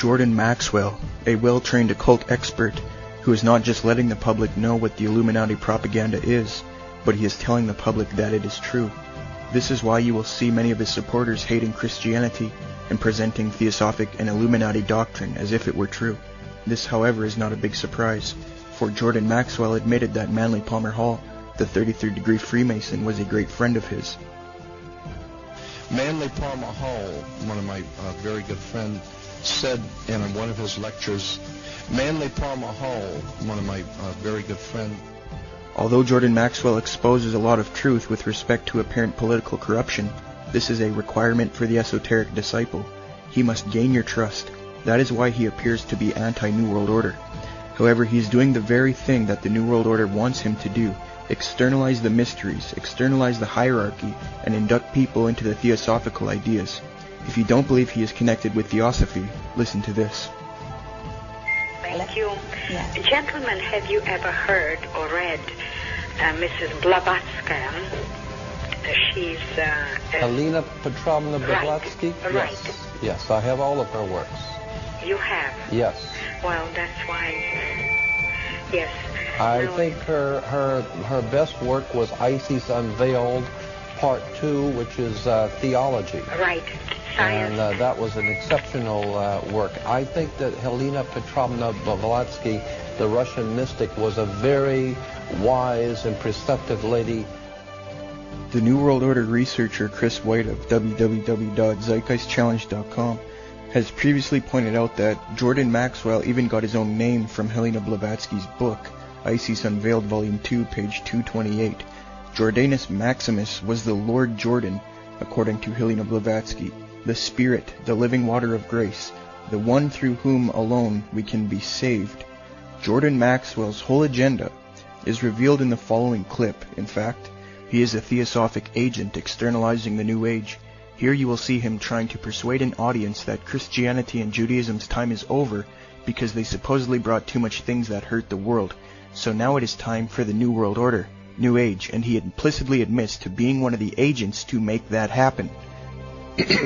Jordan Maxwell, a well-trained occult expert who is not just letting the public know what the Illuminati propaganda is, but he is telling the public that it is true. This is why you will see many of his supporters hating Christianity and presenting Theosophic and Illuminati doctrine as if it were true. This, however, is not a big surprise, for Jordan Maxwell admitted that Manly Palmer Hall, the 33rd degree Freemason, was a great friend of his. Manly Palmer Hall, one of my very good friends, said in one of his lectures, Manly Palmer Hall, one of my very good friends. Although Jordan Maxwell exposes a lot of truth with respect to apparent political corruption, this is a requirement for the esoteric disciple. He must gain your trust. That is why he appears to be anti-New World Order. However, he is doing the very thing that the New World Order wants him to do: externalize the mysteries, externalize the hierarchy, and induct people into the theosophical ideas. If you don't believe he is connected with Theosophy, listen to this. Thank you. Yeah. Gentlemen, have you ever heard or read Mrs. Blavatsky? She's... Helena Petrovna Blavatsky? Right. Yes. Yes, I have all of her works. You have? Yes. Well, that's why... Yes. I think her best work was Isis Unveiled, Part 2, which is theology. Right. Science. And that was an exceptional work. I think that Helena Petrovna Blavatsky, the Russian mystic, was a very wise and perceptive lady. The New World Order researcher Chris White of www.zeitgeistchallenge.com has previously pointed out that Jordan Maxwell even got his own name from Helena Blavatsky's book, Isis Unveiled, Volume 2, page 228. Jordanus Maximus was the Lord Jordan, according to Helena Blavatsky, the Spirit, the living water of grace, the one through whom alone we can be saved. Jordan Maxwell's whole agenda is revealed in the following clip. In fact, he is a Theosophic agent externalizing the New Age. Here you will see him trying to persuade an audience that Christianity and Judaism's time is over because they supposedly brought too much things that hurt the world. So now it is time for the New World Order, New Age, and he implicitly admits to being one of the agents to make that happen.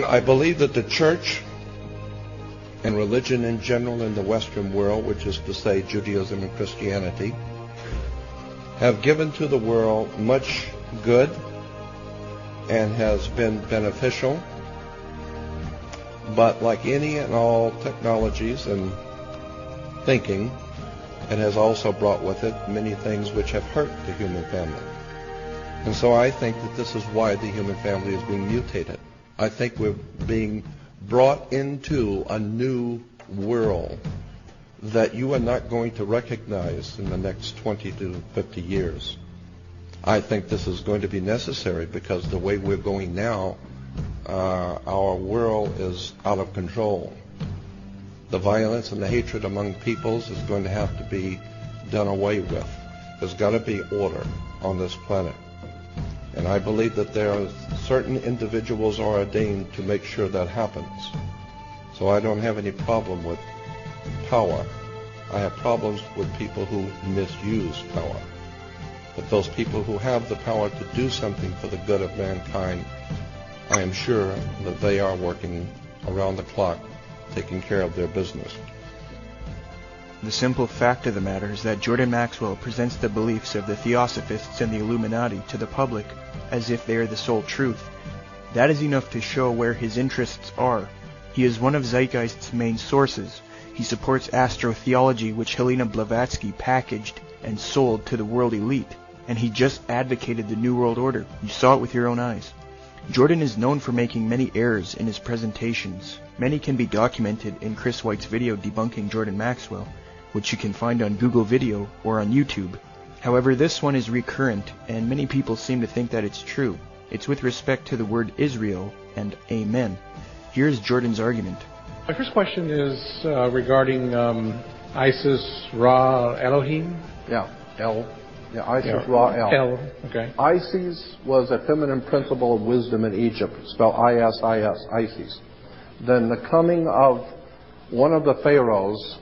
I believe that the church and religion in general in the Western world, which is to say Judaism and Christianity, have given to the world much good and has been beneficial. But like any and all technologies and thinking, it has also brought with it many things which have hurt the human family. And so I think that this is why the human family is being mutated. I think we're being brought into a new world that you are not going to recognize in the next 20 to 50 years. I think this is going to be necessary because the way we're going now, our world is out of control. The violence and the hatred among peoples is going to have to be done away with. There's got to be order on this planet. And I believe that there are certain individuals are ordained to make sure that happens. So I don't have any problem with power. I have problems with people who misuse power. But those people who have the power to do something for the good of mankind, I am sure that they are working around the clock, taking care of their business. The simple fact of the matter is that Jordan Maxwell presents the beliefs of the Theosophists and the Illuminati to the public as if they are the sole truth. That is enough to show where his interests are. He is one of Zeitgeist's main sources. He supports astrotheology, which Helena Blavatsky packaged and sold to the world elite. And he just advocated the New World Order. You saw it with your own eyes. Jordan is known for making many errors in his presentations. Many can be documented in Chris White's video debunking Jordan Maxwell, which you can find on Google Video or on YouTube. However, this one is recurrent, and many people seem to think that it's true. It's with respect to the word Israel and Amen. Here's Jordan's argument. My first question is regarding Isis, Ra, Elohim. Isis, Ra, El. Okay. Isis was a feminine principle of wisdom in Egypt, spelled I-S-I-S, Isis. Then the coming of one of the pharaohs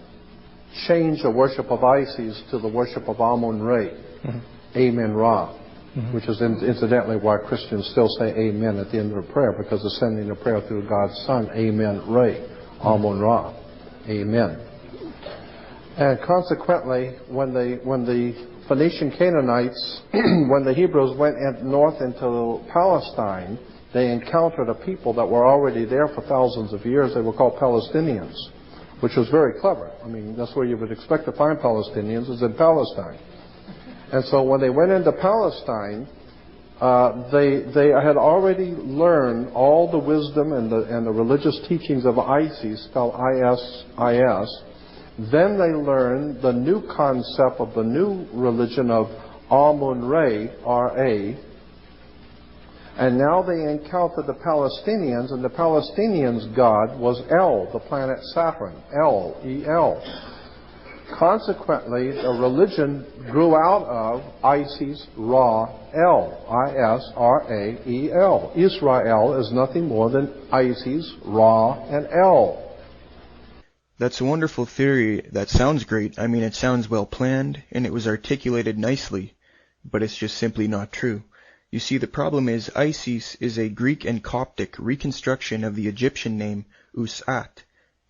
changed the worship of Isis to the worship of Amun-Re, Amen Ra, which is incidentally why Christians still say Amen at the end of a prayer, because they're sending a prayer through God's Son, Amen Re, Amun Ra. Amen. And consequently, when the Phoenician Canaanites, when the Hebrews went north into Palestine, they encountered a people that were already there for thousands of years. They were called Palestinians, which was very clever. I mean, that's where you would expect to find Palestinians, is in Palestine. And so when they went into Palestine, they had already learned all the wisdom and the religious teachings of Isis, spelled I-S-I-S. Then they learned the new concept of the new religion of Amun-Re, R-A. And now they encountered the Palestinians, and the Palestinians' god was El, the planet Saturn, El, E-L. Consequently, the religion grew out of Isis, Ra, El, I-S-R-A-E-L. Israel is nothing more than Isis, Ra, and El. That's a wonderful theory. That sounds great. I mean, it sounds well planned, and it was articulated nicely, but it's just simply not true. You see, the problem is Isis is a Greek and Coptic reconstruction of the Egyptian name Usat.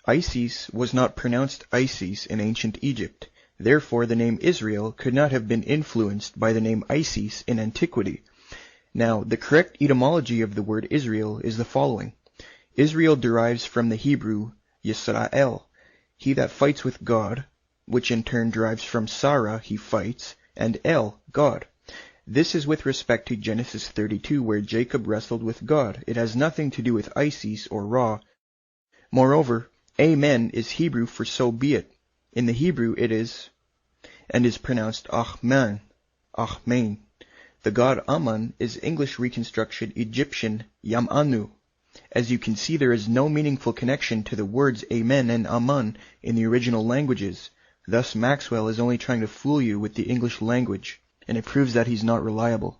Isis was not pronounced Isis in ancient Egypt. Therefore, the name Israel could not have been influenced by the name Isis in antiquity. Now, the correct etymology of the word Israel is the following. Israel derives from the Hebrew Yisrael, he that fights with God, which in turn derives from Sarah, he fights, and El, God. This is with respect to Genesis 32, where Jacob wrestled with God. It has nothing to do with Isis or Ra. Moreover, Amen is Hebrew for so be it. In the Hebrew it is, and is pronounced Ahman, Ahmain. The god Aman is English reconstruction Egyptian Yamanu. As you can see, there is no meaningful connection to the words Amen and Aman in the original languages. Thus Maxwell is only trying to fool you with the English language, and it proves that he's not reliable.